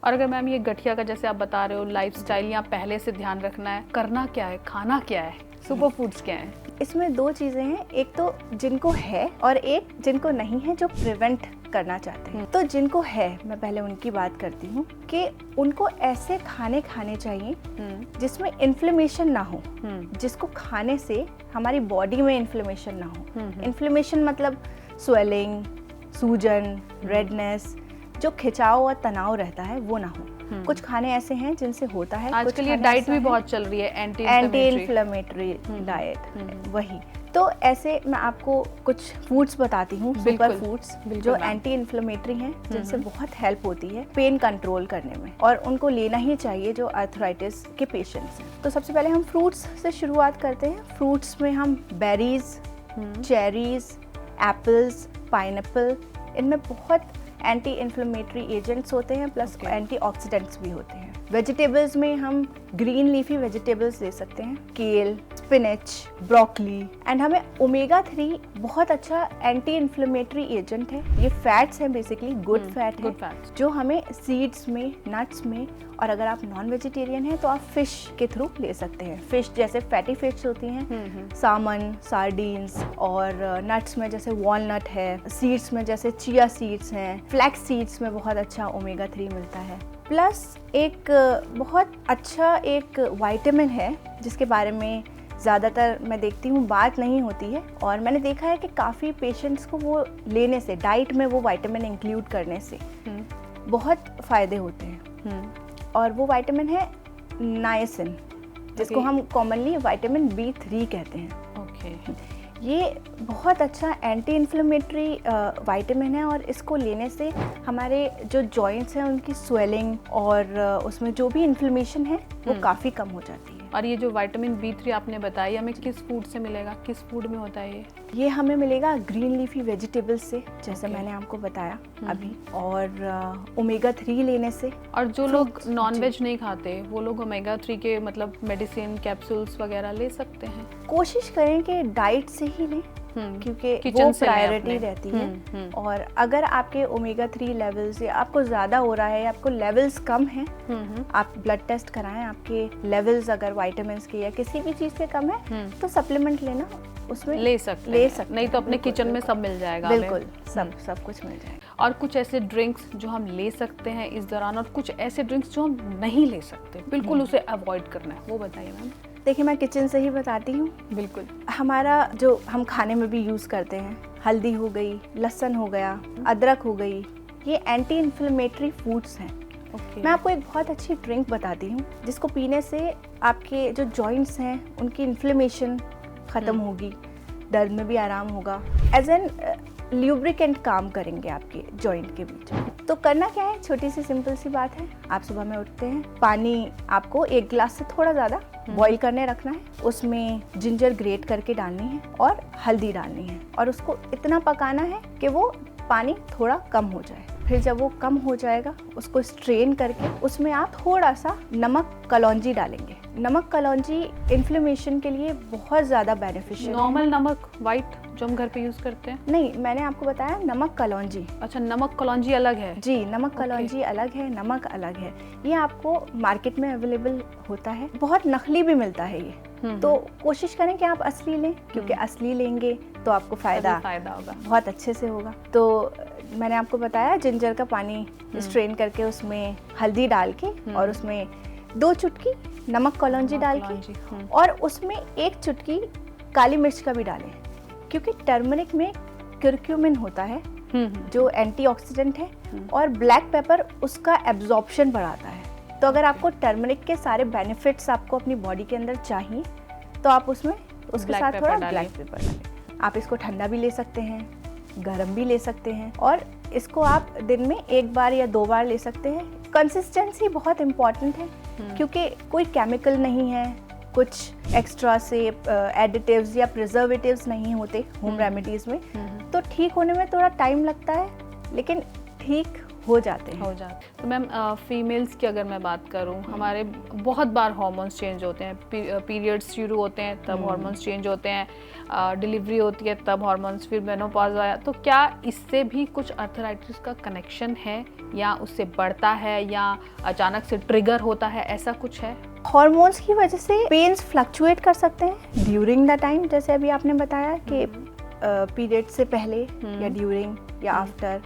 और अगर मैम ये गठिया का जैसे आप बता रहे हो लाइफस्टाइल या पहले से ध्यान रखना है, करना क्या है, खाना क्या है, सुपर फूड्स क्या है? इसमें दो चीज़ें हैं, एक तो जिनको है और एक जिनको नहीं है जो प्रिवेंट करना चाहते हैं। तो जिनको है मैं पहले उनकी बात करती हूँ कि उनको ऐसे खाने खाने चाहिए जिसमें इन्फ्लेमेशन ना हो, जिसको खाने से हमारी बॉडी में इन्फ्लेमेशन ना हो। इन्फ्लेमेशन मतलब स्वेलिंग, सूजन, रेडनेस, जो खिंचाव और तनाव रहता है वो ना हो। कुछ खाने ऐसे हैं जिनसे होता है। आजकल ये डाइट भी बहुत चल रही है, एंटी इन्फ्लेमेटरी डाइट, वही। तो ऐसे मैं आपको कुछ फूड्स बताती हूँ, सुपर फूड्स जो एंटी इन्फ्लेमेटरी हैं, जिनसे बहुत हेल्प होती है पेन कंट्रोल करने में, और उनको लेना ही चाहिए जो आर्थराइटिस के पेशेंट्स हैं। तो सबसे पहले हम फ्रूट्स से शुरुआत करते हैं। फ्रूट्स में हम बेरीज, चेरीज, एप्पल्स, पाइनएप्पल, इनमें बहुत एंटी इन्फ्लेमेटरी एजेंट्स होते हैं, प्लस एंटीऑक्सीडेंट्स भी होते हैं। वेजिटेबल्स में हम ग्रीन लीफी वेजिटेबल्स ले सकते हैं, केल, स्पिनच, ब्रोकली, एंड हमें ओमेगा 3 बहुत अच्छा एंटी इन्फ्लेमेटरी एजेंट है। ये फैट्स हैं, बेसिकली गुड फैट है, जो हमें सीड्स में, नट्स में, और अगर आप नॉन वेजिटेरियन हैं तो आप फिश के थ्रू ले सकते हैं। फिश जैसे फैटी फिश होती हैं, सामन, सार्डीन्स, और नट्स में जैसे वॉलनट है, सीड्स में जैसे चिया सीड्स हैं, फ्लैक्स सीड्स में बहुत अच्छा ओमेगा 3 मिलता है। प्लस एक बहुत अच्छा एक विटामिन है जिसके बारे में ज़्यादातर मैं देखती हूँ बात नहीं होती है, और मैंने देखा है कि काफ़ी पेशेंट्स को वो लेने से, डाइट में वो विटामिन इंक्लूड करने से बहुत फ़ायदे होते हैं। और वो विटामिन है नायसिन, जिसको हम कॉमनली विटामिन B3 कहते हैं। ये बहुत अच्छा एंटी इन्फ्लेमेटरी विटामिन है, और इसको लेने से हमारे जो जॉइंट्स हैं उनकी स्वेलिंग और उसमें जो भी इन्फ्लेमेशन है वो काफ़ी कम हो जाती है। और ये जो विटामिन B3 आपने बताया, हमें किस फूड से मिलेगा, किस फूड में होता है ये हमें मिलेगा ग्रीन लीफी वेजिटेबल्स से, जैसे मैंने आपको बताया अभी, और ओमेगा 3 लेने से। और जो लोग नॉनवेज नहीं खाते वो लोग ओमेगा 3 के मतलब मेडिसिन कैप्सूल्स वगैरह ले सकते हैं? कोशिश करें कि डाइट से ही लें, क्योंकि वो प्रायोरिटी रहती है। और अगर आपके ओमेगा 3 लेवल्स या आपको ज़्यादा हो रहा है या आपको लेवल्स कम हैं, आप ब्लड टेस्ट कराएं, आपके लेवल्स अगर विटामिन्स के या किसी भी चीज़ के कम है तो सप्लीमेंट लेना, उसमें ले सकते नहीं तो अपने किचन में सब मिल जाएगा। बिल्कुल, सब कुछ मिल जाएगा। और कुछ ऐसे ड्रिंक्स जो हम ले सकते हैं इस दौरान, और कुछ ऐसे ड्रिंक्स जो हम नहीं ले सकते, बिल्कुल उसे अवॉइड करना है, वो बताइए मैम। देखिए, मैं किचन से ही बताती हूँ। बिल्कुल। हमारा जो हम खाने में भी यूज़ करते हैं, हल्दी हो गई, लहसुन हो गया, अदरक हो गई, ये एंटी इन्फ्लेमेटरी फूड्स हैं। मैं आपको एक बहुत अच्छी ड्रिंक बताती हूँ जिसको पीने से आपके जो जॉइंट्स हैं उनकी इन्फ्लेमेशन ख़त्म होगी, दर्द में भी आराम होगा, एज एन ल्यूब्रिकेंट काम करेंगे आपके जॉइंट के बीच। तो करना क्या है, छोटी सी सिंपल सी बात है। आप सुबह में उठते हैं, पानी आपको 1 गिलास से थोड़ा ज़्यादा बॉईल करने रखना है, उसमें जिंजर ग्रेट करके डालनी है और हल्दी डालनी है, और उसको इतना पकाना है कि वो पानी थोड़ा कम हो जाए। फिर जब वो कम हो जाएगा उसको स्ट्रेन करके उसमें आप थोड़ा सा नमक कलौंजी डालेंगे। नमक कलौंजी इन्फ्लेमेशन के लिए बहुत ज़्यादा बेनिफिशियल है। नॉर्मल नमक वाइट जो हम घर पे यूज़ करते हैं? नहीं, मैंने आपको बताया नमक कलौंजी। अच्छा, नमक कलौंजी अलग है? जी, नमक कलौंजी अलग है, नमक अलग है। ये आपको मार्केट में अवेलेबल होता है, बहुत नकली भी मिलता है ये। तो कोशिश करें कि आप असली लें, क्योंकि असली लेंगे तो आपको फ़ायदा होगा, बहुत अच्छे से होगा। तो मैंने आपको बताया जिंजर का पानी स्ट्रेन करके उसमें हल्दी डाल के और उसमें 2 चुटकी नमक कलौंजी डाल के, और उसमें 1 चुटकी काली मिर्च का भी डालें, क्योंकि टर्मरिक में क्यूरक्यूमिन होता है जो एंटीऑक्सीडेंट है, और ब्लैक पेपर उसका एब्जॉर्प्शन बढ़ाता है। तो अगर आपको टर्मरिक के सारे बेनिफिट्स आपको अपनी बॉडी के अंदर चाहिए तो आप उसमें उसके साथ थोड़ा ब्लैक पेपर डालें। आप इसको ठंडा भी ले सकते हैं, गरम भी ले सकते हैं, और इसको आप दिन में 1 बार या 2 बार ले सकते हैं। कंसिस्टेंसी बहुत इम्पॉर्टेंट है, क्योंकि कोई केमिकल नहीं है, कुछ एक्स्ट्रा से एडिटिव्स या प्रिजर्वेटिव्स नहीं होते होम रेमेडीज़ में। तो ठीक होने में थोड़ा टाइम लगता है, लेकिन ठीक हो जाते हैं। हो जाते। तो मैम फीमेल्स की अगर मैं बात करूं, हमारे बहुत बार हार्मोन्स चेंज होते हैं, पीरियड्स शुरू होते हैं तब हार्मोन्स चेंज होते हैं, डिलीवरी होती है तब हार्मोन्स, फिर मेनोपॉज आया, तो क्या इससे भी कुछ आर्थराइटिस का कनेक्शन है या उससे बढ़ता है या अचानक से ट्रिगर होता है, ऐसा कुछ है? हॉर्मोन्स की वजह से पेन्स फ्लक्चुएट कर सकते हैं ड्यूरिंग द टाइम, जैसे अभी आपने बताया कि पीरियड से पहले या ड्यूरिंग या आफ्टर,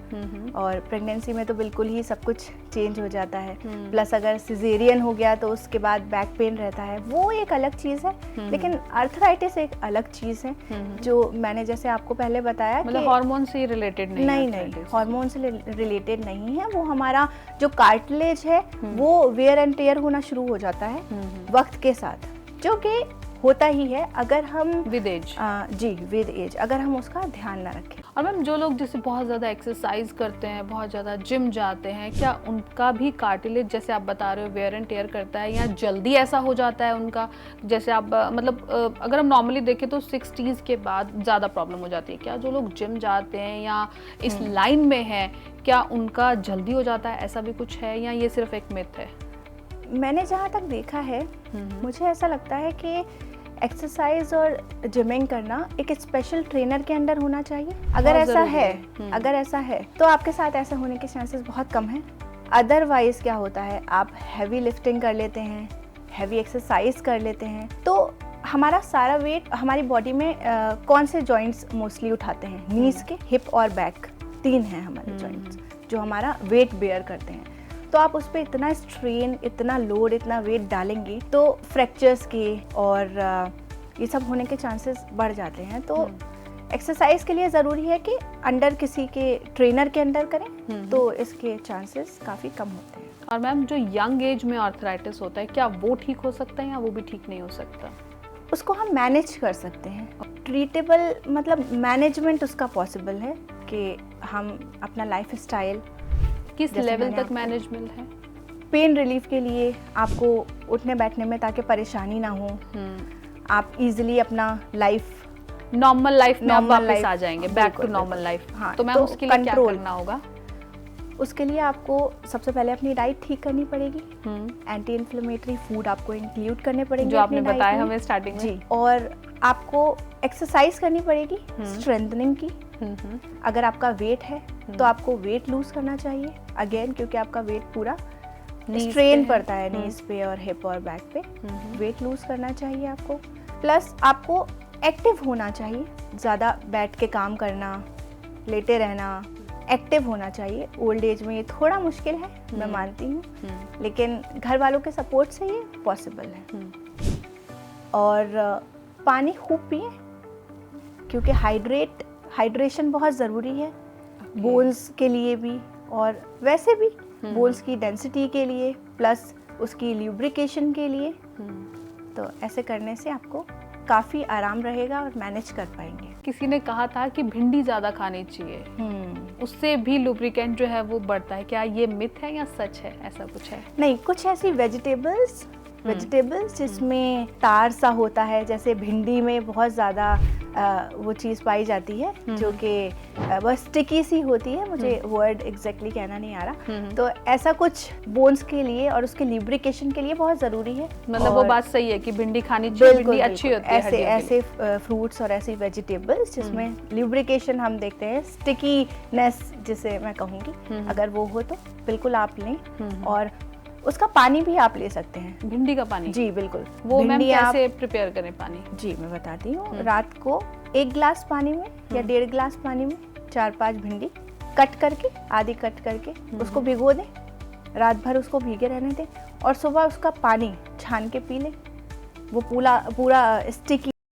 और प्रेगनेंसी में तो बिल्कुल ही सब कुछ चेंज हो जाता है। प्लस अगर सिजेरियन हो गया तो उसके बाद बैक पेन रहता है, वो एक अलग चीज़ है। लेकिन आर्थराइटिस एक अलग चीज़ है जो मैंने जैसे आपको पहले बताया, मतलब हार्मोन से रिलेटेड नहीं, हार्मोन से रिलेटेड नहीं है। वो हमारा जो कार्टिलेज है वो वेयर एंड टेयर होना शुरू हो जाता है वक्त के साथ, जो कि होता ही है अगर हम विद एज, विद एज, अगर हम उसका ध्यान ना रखें। और मैम जो लोग जैसे बहुत ज़्यादा एक्सरसाइज करते हैं, बहुत ज़्यादा जिम जाते हैं, क्या उनका भी कार्टिलेज जैसे आप बता रहे हो वेयर एंड टेयर करता है या जल्दी ऐसा हो जाता है उनका? जैसे आप मतलब अगर हम नॉर्मली देखें तो 60s के बाद ज़्यादा प्रॉब्लम हो जाती है। क्या जो लोग जिम जाते हैं या इस लाइन में हैं, क्या उनका जल्दी हो जाता है, ऐसा भी कुछ है या ये सिर्फ एक मिथ है? मैंने जहाँ तक देखा है, मुझे ऐसा लगता है कि एक्सरसाइज और जिमिंग करना एक स्पेशल ट्रेनर के अंडर होना चाहिए। अगर ऐसा है तो आपके साथ ऐसा होने के चांसेस बहुत कम हैं। अदरवाइज क्या होता है, आप हैवी लिफ्टिंग कर लेते हैं, हैवी एक्सरसाइज कर लेते हैं, तो हमारा सारा वेट हमारी बॉडी में कौन से जॉइंट्स मोस्टली उठाते हैं? नीज के, हिप और बैक, 3 हैं हमारे जॉइंट्स जो हमारा वेट बेयर करते हैं। तो आप उस पर इतना स्ट्रेन, इतना लोड, इतना वेट डालेंगे तो फ्रैक्चर्स के और ये सब होने के चांसेस बढ़ जाते हैं। तो एक्सरसाइज के लिए ज़रूरी है कि अंडर किसी के ट्रेनर के अंडर करें, तो इसके चांसेस काफ़ी कम होते हैं। और मैम जो यंग एज में आर्थराइटिस होता है, क्या वो ठीक हो सकता है या वो भी ठीक नहीं हो सकता? उसको हम मैनेज कर सकते हैं। ट्रीटेबल मतलब मैनेजमेंट उसका पॉसिबल है कि हम अपना लाइफ स्टाइल किस लेवल तक मैनेजेबल है? पेन रिलीफ के लिए आपको उठने बैठने में ताकि परेशानी ना हो, आप इजीली अपना नॉर्मल लाइफ में वापस आ जाएंगे, बैक टू नॉर्मल लाइफ। हाँ, तो मैम उसके लिए क्या करना होगा? उसके लिए आपको सबसे पहले अपनी डाइट ठीक करनी पड़ेगी। एंटी इन्फ्लेमेटरी फूड आपको इंक्लूड करने पड़ेंगे, जो आपने बताया हमें स्टार्टिंग में। जी, और आपको एक्सरसाइज करनी पड़ेगी स्ट्रेंथनिंग की। अगर आपका वेट है तो आपको वेट लूज करना चाहिए, अगेन क्योंकि आपका वेट पूरा स्ट्रेन पड़ता है नीज पे और हिप और बैक पे। वेट लूज करना चाहिए आपको। प्लस आपको एक्टिव होना चाहिए, ज़्यादा बैठ के काम करना, लेटे रहना, एक्टिव होना चाहिए। ओल्ड एज में ये थोड़ा मुश्किल है, मैं मानती हूँ, लेकिन घर वालों के सपोर्ट से ये पॉसिबल है। और पानी खूब पिए, क्योंकि हाइड्रेशन बहुत ज़रूरी है बोन्स के लिए भी और वैसे भी बोन्स की डेंसिटी के लिए, प्लस उसकी ल्यूब्रिकेशन के लिए। तो ऐसे करने से आपको काफ़ी आराम रहेगा और मैनेज कर पाएंगे। किसी ने कहा था कि भिंडी ज़्यादा खानी चाहिए, उससे भी लुब्रिकेंट जो है वो बढ़ता है, क्या ये मिथ है या सच है, ऐसा कुछ है? नहीं, कुछ ऐसी वेजिटेबल्स जिसमें तार सा होता है, जैसे भिंडी में बहुत ज़्यादा वो चीज़ पाई जाती है जो कि बहुत स्टिकी सी होती है, मुझे वर्ड एग्जैक्टली कहना नहीं आ रहा। तो ऐसा कुछ बोन्स के लिए और उसके ल्यूब्रिकेशन के लिए बहुत ज़रूरी है। मतलब वो बात सही है कि भिंडी खानी चाहिए, भिंडी अच्छी होती है। ऐसे फ्रूट्स और ऐसी वेजिटेबल्स जिसमें ल्यूब्रिकेशन हम देखते हैं, स्टिकीनेस जिसे मैं कहूँगी, अगर वो हो तो बिल्कुल आप लें। और उसका पानी भी आप ले सकते हैं, भिंडी का पानी। जी बिल्कुल। वो मैम कैसे प्रिपेयर करें पानी? जी मैं बताती हूँ। रात को 1 गिलास पानी में या 1.5 गिलास पानी में 4-5 भिंडी कट करके, आधी कट करके उसको भिगो दें, रात भर उसको भीगे रहने दें और सुबह उसका पानी छान के पी लें। वो पूरा स्टिकी